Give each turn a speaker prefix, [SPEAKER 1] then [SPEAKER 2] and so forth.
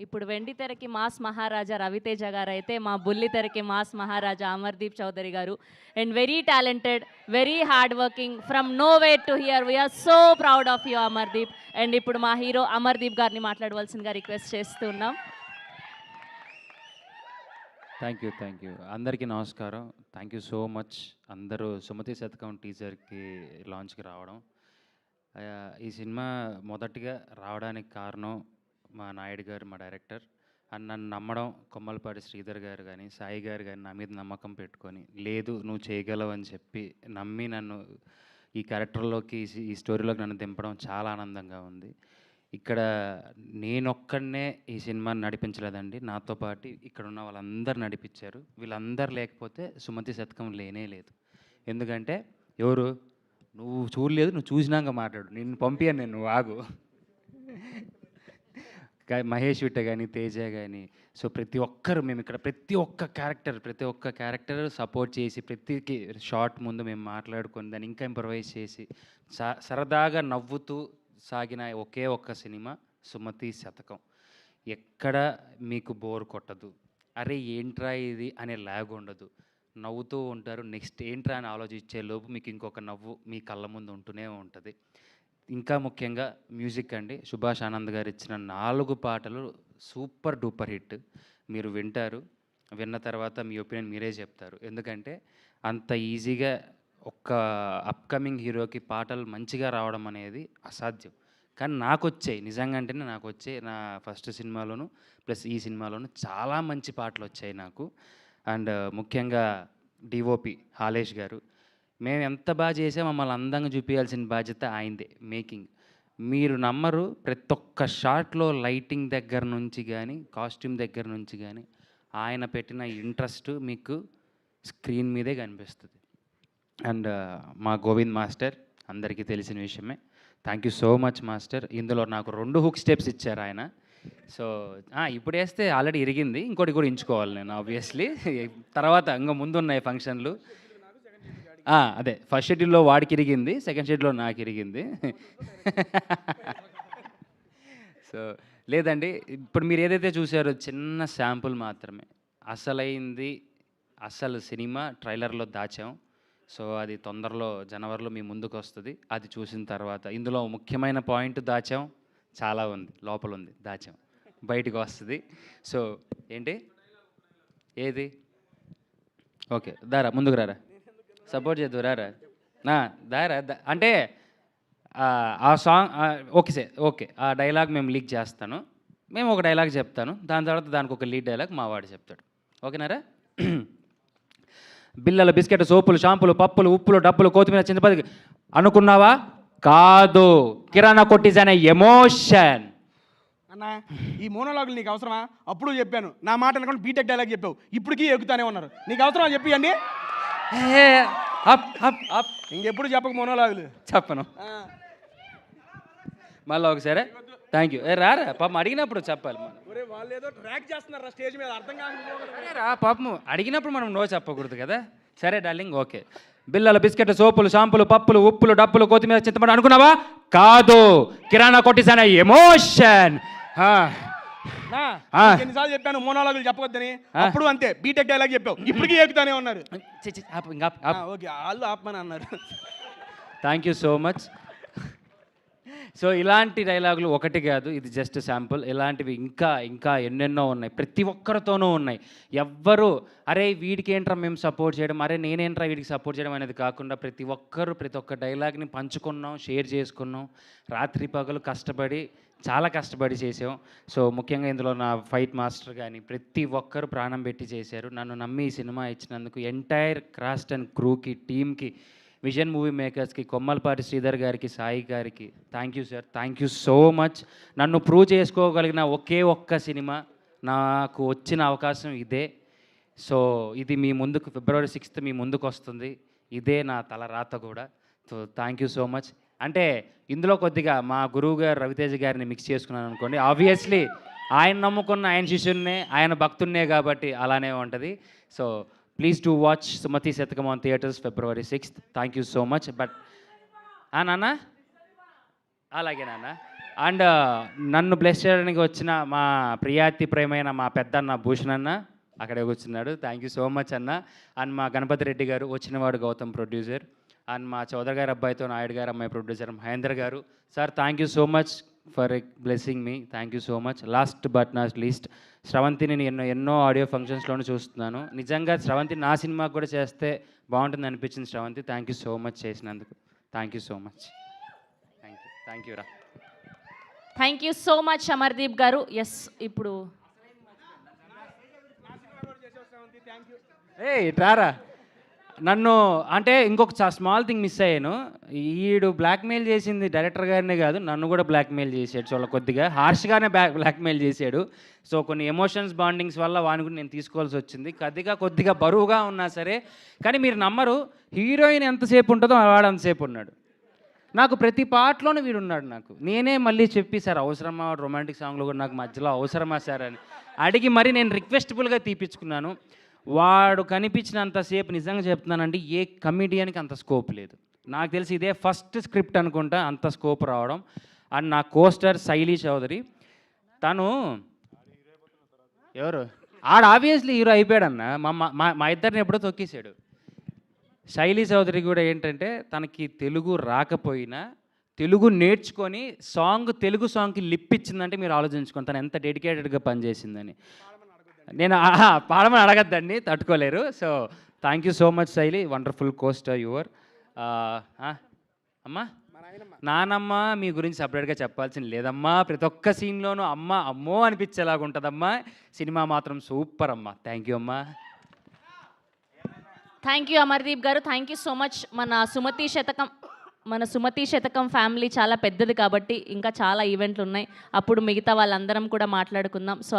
[SPEAKER 1] ఇప్పుడు వెండి తెరకి మాస్ మహారాజా రవితేజ గారు అయితే, మా బుల్లి తెరకి మాస్ మహారాజా అమర్దీప్ చౌదరి గారు. And very talented, very hard working, from nowhere to here. We are so proud of you Amardeep. And ఇప్పుడు మా హీరో అమర్దీప్ గారిని మాట్లాడవలసిందిగా రిక్వెస్ట్ చేస్తున్నాం.
[SPEAKER 2] థ్యాంక్ యూ అందరికీ నమస్కారం. థ్యాంక్ యూ సో మచ్ అందరూ సుమతి శతకం టీజర్కి లాంచ్కి రావడం. ఈ సినిమా మొదటిగా రావడానికి కారణం మా నాయుడు గారు, మా డైరెక్టర్. అండ్ నన్ను నమ్మడం కొమ్మలపాటి శ్రీధర్ గారు కానీ, సాయి గారు కానీ నా మీద నమ్మకం పెట్టుకొని, లేదు నువ్వు చేయగలవు అని చెప్పి నమ్మి నన్ను ఈ క్యారెక్టర్లోకి, ఈ స్టోరీలోకి నన్ను దింపడం చాలా ఆనందంగా ఉంది. ఇక్కడ నేనొక్కడనే ఈ సినిమాని నడిపించలేదండి, నాతో పాటు ఇక్కడ ఉన్న వాళ్ళందరూ నడిపించారు. వీళ్ళందరూ లేకపోతే సుమతి శతకం లేనే లేదు. ఎందుకంటే ఎవరు, నువ్వు చూడలేదు, నువ్వు చూసినాక మాట్లాడు, నిన్ను పంపియాను నేను, నువ్వు ఆగు. మహేష్ విట్ట కానీ, తేజ కానీ, సో ప్రతి ఒక్కరు మేము ఇక్కడ ప్రతి ఒక్క క్యారెక్టర్ సపోర్ట్ చేసి, ప్రతి షార్ట్ ముందు మేము మాట్లాడుకొని దాన్ని ఇంకా ఇంప్రవైజ్ చేసి సరదాగా నవ్వుతూ సాగిన ఒకే ఒక్క సినిమా సుమతి శతకం. ఎక్కడ మీకు బోర్ కొట్టదు, అరే ఏంట్రా ఇది అనే లాగ్ ఉండదు, నవ్వుతూ ఉంటారు. నెక్స్ట్ ఏంట్రా అని ఆలోచించే లోపు మీకు ఇంకొక నవ్వు మీ కళ్ళ ముందు ఉంటూనే ఉంటుంది. ఇంకా ముఖ్యంగా మ్యూజిక్ అండి, సుభాష్ ఆనంద్ గారు ఇచ్చిన 4 పాటలు సూపర్ డూపర్ హిట్. మీరు వింటారు, విన్న తర్వాత మీ ఒపీనియన్ మీరే చెప్తారు. ఎందుకంటే అంత ఈజీగా ఒక్క అప్కమింగ్ హీరోకి పాటలు మంచిగా రావడం అనేది అసాధ్యం. కానీ నాకు వచ్చాయి, నిజంగా అంటేనే నాకు వచ్చాయి. నా ఫస్ట్ సినిమాలోను ప్లస్ ఈ సినిమాలోను చాలా మంచి పాటలు వచ్చాయి నాకు. అండ్ ముఖ్యంగా డిఓపి హాలేష్ గారు, మేము ఎంత బాగా చేసా మమ్మల్ని అందంగా చూపించాల్సిన బాధ్యత ఆయనదే. మేకింగ్ మీరు నమ్మరు, ప్రతి ఒక్క షాట్లో లైటింగ్ దగ్గర నుంచి కానీ, కాస్ట్యూమ్ దగ్గర నుంచి కానీ ఆయన పెట్టిన ఇంట్రెస్ట్ మీకు స్క్రీన్ మీదే కనిపిస్తుంది. అండ్ మా గోవింద్ మాస్టర్ అందరికీ తెలిసిన విషయమే. Thank you so much master. ఇందులో నాకు 2 హుక్ స్టెప్స్ ఇచ్చారు ఆయన. సో ఇప్పుడు వేస్తే ఆల్రెడీ ఇరిగింది, ఇంకోటి కూడా ఎంచుకోవాలి నేను ఆబ్వియస్లీ. తర్వాత ఇంకా ముందున్నాయి ఫంక్షన్లు. అదే ఫస్ట్ షెడ్యూల్లో వాడికి ఇరిగింది, సెకండ్ షెడ్యూల్లో నాకు ఇరిగింది. సో లేదండి, ఇప్పుడు మీరు ఏదైతే చూసారో చిన్న శాంపుల్ మాత్రమే. అసలు సినిమా ట్రైలర్లో దాచాం. సో అది తొందరలో జనవరిలో మీ ముందుకు వస్తుంది. అది చూసిన తర్వాత ఇందులో ముఖ్యమైన పాయింట్ దాచాం, చాలా ఉంది, లోపల ఉంది, దాచాం, బయటకు వస్తుంది. సో ఏంటి ఏది ఓకే దారా ముందుకు రారా, సపోర్ట్ చేద్దు రారా, దారా అంటే ఆ సాంగ్ ఓకే ఆ డైలాగ్ మేము లీక్ చేస్తాను, మేము ఒక డైలాగ్ చెప్తాను, దాని తర్వాత దానికి ఒక లీడ్ డైలాగ్ మా వాడు చెప్తాడు. ఓకేనారా? బిల్లలు, బిస్కెట్, సోపులు, షాంపులు, పప్పులు, ఉప్పులు, డబ్బులు, కొత్తిమీర, చింతపండు అనుకున్నావా? కాదు, కిరాణా కొట్టిస్ అనే ఎమోషన్.
[SPEAKER 3] అన్నా ఈ మోనోలాగులు నీకు అవసరమా? అప్పుడు చెప్పాను, నా మాట అనుకోండి బీటెక్ డైలాగ్ చెప్పావు, ఇప్పటికీ ఎక్కుతానే ఉన్నారు. నీకు అవసరమా చెప్పియండి? ఇంకెప్పుడు చెప్పక మోనోలాగులు
[SPEAKER 2] చెప్పను. మళ్ళీ ఒకసారి థ్యాంక్ యూ. రారా పాపం, అడిగినప్పుడు చెప్పాలి మనం.
[SPEAKER 3] వాళ్ళు ఏదో ట్రాక్ చేస్తున్నారు స్టేజ్ మీద, అర్థం కాదు.
[SPEAKER 2] పాపం అడిగినప్పుడు మనం నో చెప్పకూడదు కదా. సరే డార్లింగ్, ఓకే. బిల్లలు, బిస్కెట్, సోపులు, షాంపులు, పప్పులు, ఉప్పులు, డబ్బులు, కొత్తిమీర, చింతపండు అనుకున్నావా? కాదు, కిరాణా కొట్టిస్ అనే ఎమోషన్.
[SPEAKER 3] ఎన్నిసార్లు చెప్పాను మోనోలాగులు చెప్పవద్దని? అప్పుడు అంతే, బీటెక్ డైలాగ్ చెప్పావు, ఇప్పటికీ ఎక్కుతానే ఉన్నారు. ఓకే, వాళ్ళు ఆపమని అన్నారు.
[SPEAKER 2] Thank you so much. So ఇలాంటి డైలాగులు ఒకటి కాదు, ఇది జస్ట్ శాంపుల్. ఇలాంటివి ఇంకా ఎన్నెన్నో ఉన్నాయి, ప్రతి ఒక్కరితోనూ ఉన్నాయి. ఎవ్వరు అరే వీడికి ఏంట్రా మేము సపోర్ట్ చేయడం, అరే నేనేంట్రా వీడికి సపోర్ట్ చేయడం అనేది కాకుండా ప్రతి ఒక్క డైలాగ్ని పంచుకున్నాం, షేర్ చేసుకున్నాం. రాత్రి పగలు కష్టపడి, చాలా కష్టపడి చేసాం. సో ముఖ్యంగా ఇందులో నా ఫైట్ మాస్టర్ కానీ ప్రతి ఒక్కరు ప్రాణం పెట్టి చేశారు. నన్ను నమ్మి ఈ సినిమా ఇచ్చినందుకు ఎంటైర్ క్రాస్ట్ అండ్ క్రూకి, టీమ్కి, విజన్ మూవీ మేకర్స్కి, కొమ్మలపాటి శ్రీధర్ గారికి, సాయి గారికి thank you sir, thank you so much. నన్ను ప్రూవ్ చేసుకోగలిగిన ఒకే ఒక్క సినిమా, నాకు వచ్చిన అవకాశం ఇదే. సో ఇది మీ ముందుకు February 6th మీ ముందుకు వస్తుంది. ఇదే నా తల రాత కూడా. So thank you so much. అంటే ఇందులో కొద్దిగా మా గురువు గారు రవితేజ గారిని మిక్స్ చేసుకున్నాను అనుకోండి. ఆబ్వియస్లీ ఆయన నమ్ముకున్న ఆయన శిష్యున్నే, ఆయన భక్తున్నే కాబట్టి అలానే ఉంటుంది. So please do watch Sumathi Sathakam on theatres February 6th. Thank you so much. But నాన్న అలాగే నాన్న. అండ్ నన్ను బ్లెస్ చేయడానికి వచ్చిన మా ప్రియాతి ప్రేమైన మా పెద్దన్న భూషణ్ అన్న అక్కడే కూర్చున్నాడు. థ్యాంక్ యూ సో మచ్ అన్న. అండ్ మా గణపతి రెడ్డి గారు, వచ్చినవాడు గౌతమ్ ప్రొడ్యూసర్. అండ్ మా చౌదరి గారి అబ్బాయితో నాయుడు గారు అమ్మాయి ప్రొడ్యూసర్ మహేందర్ గారు. Sir thank you so much for blessing me. Thank you so much. Last but not least, Sravanthi నేను ఎన్నో ఆడియో ఫంక్షన్స్లోనూ చూస్తున్నాను. నిజంగా శ్రవంతి నా సినిమాకి కూడా చేస్తే బాగుంటుంది అనిపించింది. Sravanthi thank you so much చేసినందుకు. Thank you so much. Thank you రా.
[SPEAKER 1] Thank you so much Amardeep garu. Yes, ఇప్పుడు
[SPEAKER 2] రారా నన్ను అంటే ఇంకొక స్మాల్ థింగ్ మిస్ అయ్యాను. ఈడు బ్లాక్మెయిల్ చేసింది డైరెక్టర్ గారినే కాదు, నన్ను కూడా బ్లాక్మెయిల్ చేసాడు. చాలా కొద్దిగా హార్ష్గానే బ్లాక్మెయిల్ చేశాడు. సో కొన్ని ఎమోషన్స్ బాండింగ్స్ వల్ల వాని కూడా నేను తీసుకోవాల్సి వచ్చింది. కొద్దిగా బరువుగా ఉన్నా సరే, కానీ మీరు నమ్మరు, హీరోయిన్ ఎంతసేపు ఉంటుందో వాడు అంతసేపు ఉన్నాడు. నాకు ప్రతి పాటలోనూ వీడు ఉన్నాడు. నాకు నేనే మళ్ళీ చెప్పి, సార్ అవసరమా రొమాంటిక్ సాంగ్లో కూడా నాకు మధ్యలో అవసరమా సార్ అని అడిగి మరి నేను రిక్వెస్టబుల్గా తీపించుకున్నాను. వాడు కనిపించినంతసేపు నిజంగా చెప్తున్నానండి, ఏ కమిడియన్కి అంత స్కోప్ లేదు. నాకు తెలిసి ఇదే ఫస్ట్ స్క్రిప్ట్ అనుకుంటా అంత స్కోప్ రావడం. అండ్ నా కోస్టర్ శైలి చౌదరి, తను ఎవరు ఆబ్వియస్లీ హీరో అయిపోయాడన్న. మా ఇద్దరిని ఎప్పుడో తొక్కేశాడు. శైలి చౌదరి కూడా ఏంటంటే తనకి తెలుగు రాకపోయినా తెలుగు నేర్చుకొని తెలుగు సాంగ్కి లిప్ ఇచ్చిందంటే మీరు ఆలోచించుకోండి తను ఎంత డెడికేటెడ్గా పనిచేసిందని. నేను పాడమని అడగద్దండి, తట్టుకోలేరు. So thank you so much శైలి, వండర్ఫుల్ కోస్టర్ యువర్. అమ్మా నానమ్మ మీ గురించి సపరేట్గా చెప్పాల్సింది లేదమ్మా. ప్రతి ఒక్క సీన్లోనూ అమ్మో అనిపించేలాగా ఉంటుందమ్మా. సినిమా మాత్రం సూపర్ అమ్మా. థ్యాంక్ యూ అమ్మా.
[SPEAKER 1] థ్యాంక్ యూ అమర్దీప్ గారు. Thank you so much. మన సుమతి శతకం ఫ్యామిలీ చాలా పెద్దది కాబట్టి ఇంకా చాలా ఈవెంట్లు ఉన్నాయి. అప్పుడు మిగతా వాళ్ళందరం కూడా మాట్లాడుకుందాం. సో